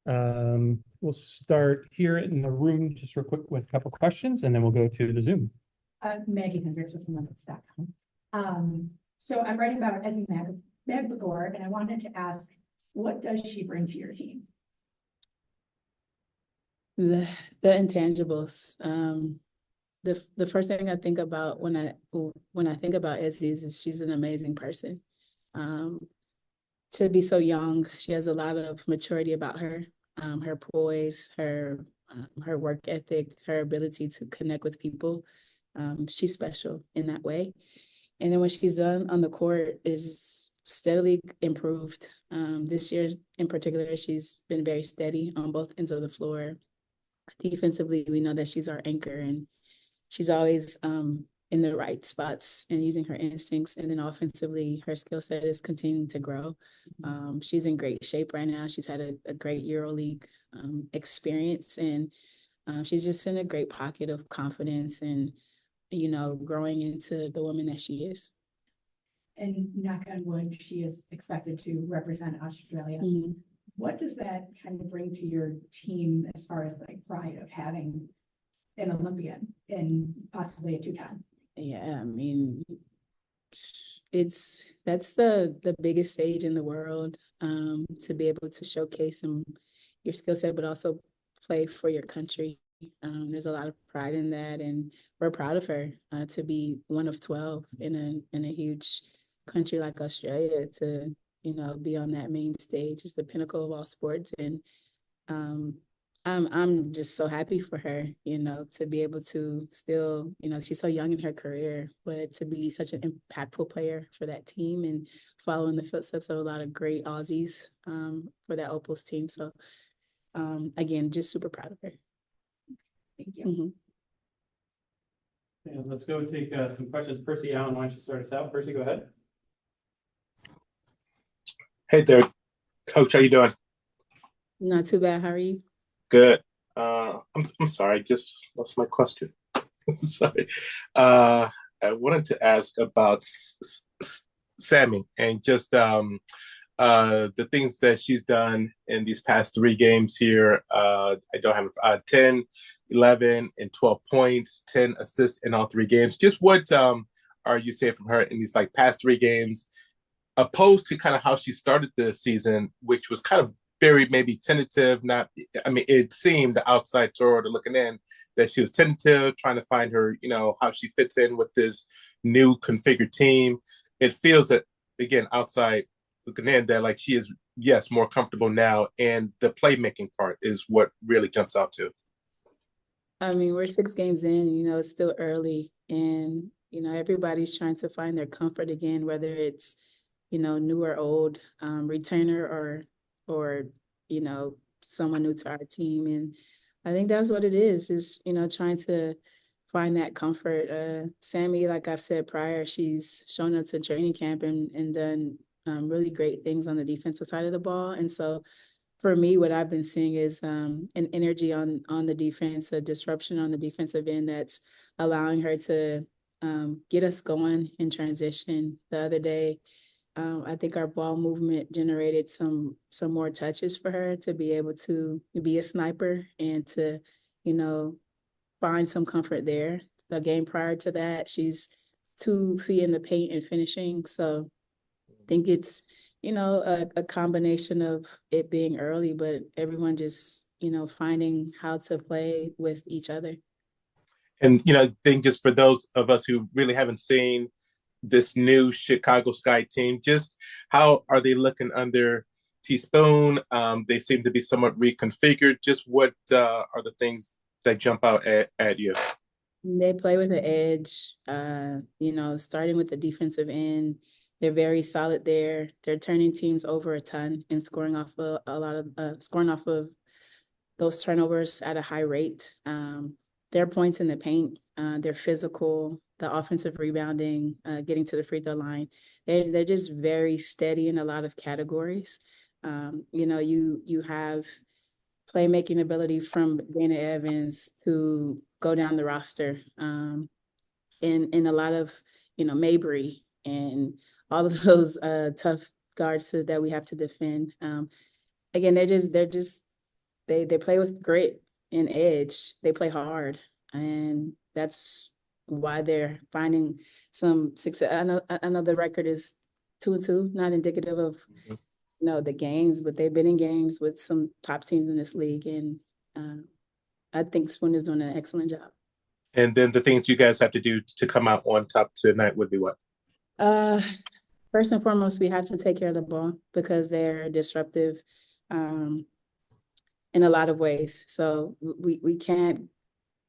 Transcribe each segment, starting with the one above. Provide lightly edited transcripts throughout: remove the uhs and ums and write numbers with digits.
We'll start here in the room just real quick with a couple questions, and then we'll go to the Zoom. Maggie Hendricks with Limits.com. So I'm writing about Ezzy Magbegor, and I wanted to ask, what does she bring to your team? The intangibles. The first thing I think about when I think about Ezzy is she's an amazing person. To be so young, she has a lot of maturity about her. Her poise, her work ethic, her ability to connect with people. She's special in that way. And then what she's done on the court is steadily improved. This year in particular, she's been very steady on both ends of the floor. Defensively, we know that she's our anchor, and she's always in the right spots and using her instincts. And then offensively, her skill set is continuing to grow. She's in great shape right now. She's had a great EuroLeague experience, and she's just in a great pocket of confidence and, growing into the woman that she is. And knock on wood, she is expected to represent Australia. Mm-hmm. What does that kind of bring to your team as far as like pride of having an Olympian and possibly a two-time? Yeah, I mean, that's the biggest stage in the world, to be able to showcase your skill set, but also play for your country. There's a lot of pride in that, and we're proud of her to be one of 12 in a huge country like Australia, to be on that main stage. Is the pinnacle of all sports, and I'm just so happy for her, to be able to still, she's so young in her career, but to be such an impactful player for that team and following the footsteps of a lot of great Aussies for that Opals team. So again, just super proud of her. Thank you. Mm-hmm. And let's go take some questions. Percy Allen, why don't you start us out? Percy, go ahead. Hey there, Coach. How you doing? Not too bad. How are you? Good. I'm sorry. I just lost my question. Sorry. I wanted to ask about Sammy and just the things that she's done in these past 3 games here. I don't have 10, 11, and 12 points, 10 assists in all 3 games. Just what are you saying from her in these past 3 games, opposed to kind of how she started the season, which was kind of very maybe tentative. It seemed the outside sort of looking in that she was tentative, trying to find her, how she fits in with this new configured team. It feels that, again, outside looking in, that she is, yes, more comfortable now, and the playmaking part is what really jumps out to. We're 6 games in, it's still early, and, everybody's trying to find their comfort again, whether it's, new or old, returner or someone new to our team. And I think that's what it is, just trying to find that comfort. Sammy, like I've said prior, she's shown up to training camp and done really great things on the defensive side of the ball. And so for me, what I've been seeing is an energy on the defense, a disruption on the defensive end that's allowing her to get us going in transition. The other day, I think our ball movement generated some more touches for her to be able to be a sniper and to, find some comfort there. The game prior to that, she's 2 feet in the paint and finishing. So I think it's, a combination of it being early, but everyone just, finding how to play with each other. And, I think just for those of us who really haven't seen this new Chicago Sky team, just how are they looking under Teaspoon? They seem to be somewhat reconfigured. Just what are the things that jump out at you? They play with an edge, starting with the defensive end. They're very solid there. They're turning teams over a ton and scoring off of those turnovers at a high rate. Their points in the paint, they're physical, the offensive rebounding, getting to the free throw line. They're just very steady in a lot of categories. You have playmaking ability from Dana Evans to go down the roster, in a lot of, Mabry and all of those tough guards that we have to defend. Again, they're just they play with grit and edge. They play hard, and that's why they're finding some success. I know the record is 2-2, not indicative of the games, but they've been in games with some top teams in this league, and I think Spoon is doing an excellent job. And then the things you guys have to do to come out on top tonight would be what? First and foremost, we have to take care of the ball because they're disruptive in a lot of ways. So we can't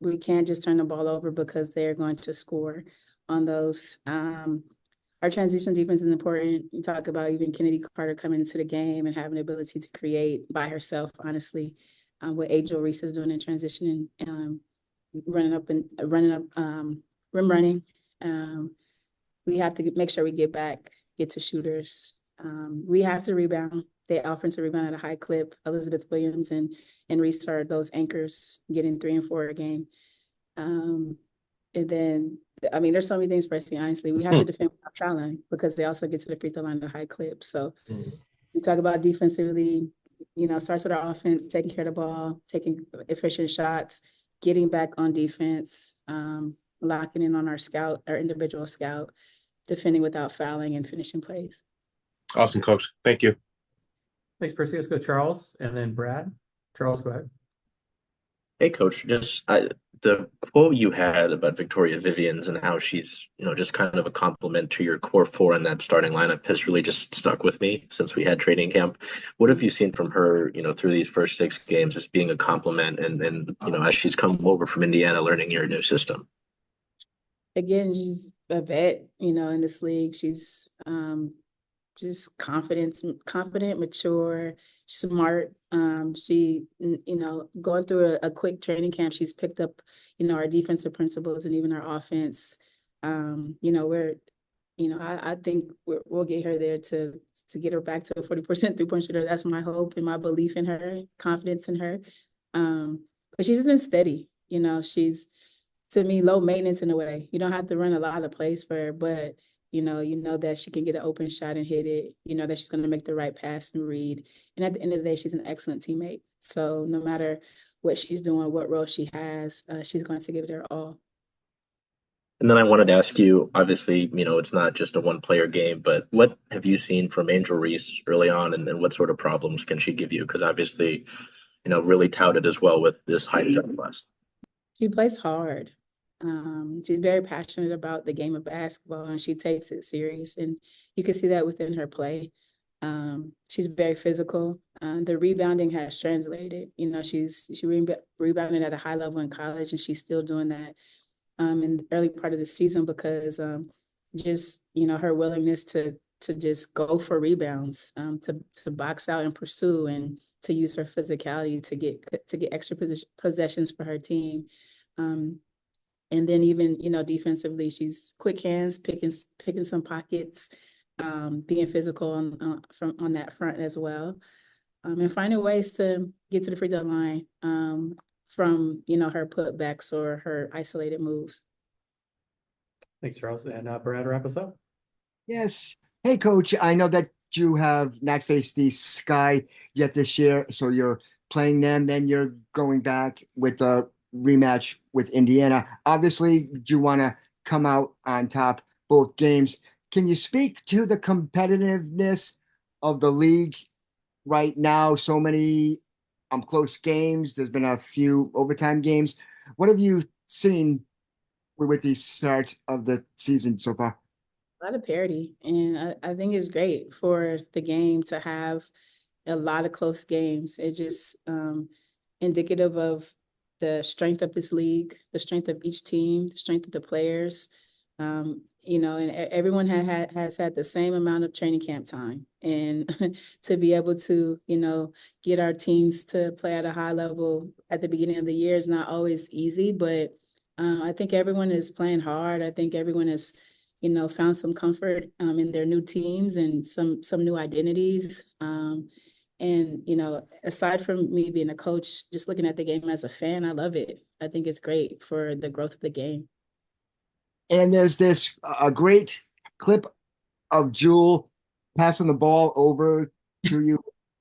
just turn the ball over because they're going to score on those. Our transition defense is important. You talk about even Kennedy Carter coming into the game and having the ability to create by herself, honestly, what Reese is doing in transition and running up rim running. We have to make sure we get to shooters. We have to rebound. They offensive rebound at a high clip. Elizabeth Williams and Reese are those anchors getting 3 and 4 a game. And then, I mean, there's so many things for us to see, honestly. We have to defend without fouling because they also get to the free throw line at a high clip. So we talk about defensively, starts with our offense, taking care of the ball, taking efficient shots, getting back on defense, locking in on our individual scout, defending without fouling, and finishing plays. Awesome, Coach. Thank you. Thanks, Percy. Let's go Charles and then Brad. Charles, go ahead. Hey, Coach. The quote you had about Victoria Vivians and how she's, just kind of a compliment to your core four in that starting lineup has really just stuck with me since we had training camp. What have you seen from her, through these first 6 games as being a compliment and as she's come over from Indiana learning your new system? Again, she's a vet, in this league. She's just confident, mature, smart. She, going through a quick training camp, she's picked up, our defensive principles and even our offense. I think we'll get her there to get her back to a 40% three-point shooter. That's my hope and my belief in her, confidence in her. But she's been steady. She's, to me, low maintenance in a way. You don't have to run a lot of plays for her, but you know that she can get an open shot and hit it. You know that she's going to make the right pass and read. And at the end of the day, she's an excellent teammate. So no matter what she's doing, what role she has, she's going to give it her all. And then I wanted to ask you, obviously, it's not just a one-player game, but what have you seen from Angel Reese early on, and what sort of problems can she give you? Because obviously, really touted as well with this high jump class. She plays hard. She's very passionate about the game of basketball, and she takes it serious, and you can see that within her play. She's very physical. The rebounding has translated. She rebounded at a high level in college, and she's still doing that in the early part of the season because just her willingness to just go for rebounds, to box out and pursue, and to use her physicality to get extra possessions for her team. And then even, defensively, she's quick hands, picking some pockets, being physical on that front as well, and finding ways to get to the free throw line from, her putbacks or her isolated moves. Thanks, Charles. And Brad, wrap us up. Yes. Hey, Coach, I know that you have not faced the Sky yet this year, so you're playing them, then you're going back with a rematch with Indiana. Obviously, you want to come out on top both games. Can you speak to the competitiveness of the league right now? So many close games. There's been a few overtime games. What have you seen with the start of the season so far? A lot of parity, and I think it's great for the game to have a lot of close games. It's just indicative of the strength of this league, the strength of each team, the strength of the players, and everyone has had the same amount of training camp time. And to be able to, get our teams to play at a high level at the beginning of the year is not always easy, but I think everyone is playing hard. I think everyone has, found some comfort in their new teams and some new identities. And, aside from me being a coach, just looking at the game as a fan, I love it. I think it's great for the growth of the game. And there's a great clip of Jewel passing the ball over to you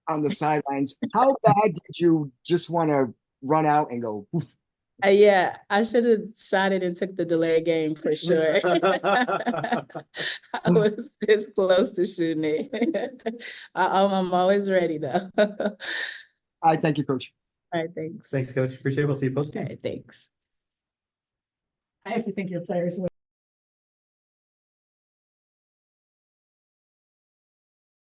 on the sidelines. How bad did you just want to run out and go? Oof? Yeah, I should have shot it and took the delay game for sure. I was this close to shooting it. I'm always ready though. All I thank you, Coach. right, thanks. Thanks, Coach. Appreciate it. We'll see you post All game. right, thanks. I have to think your players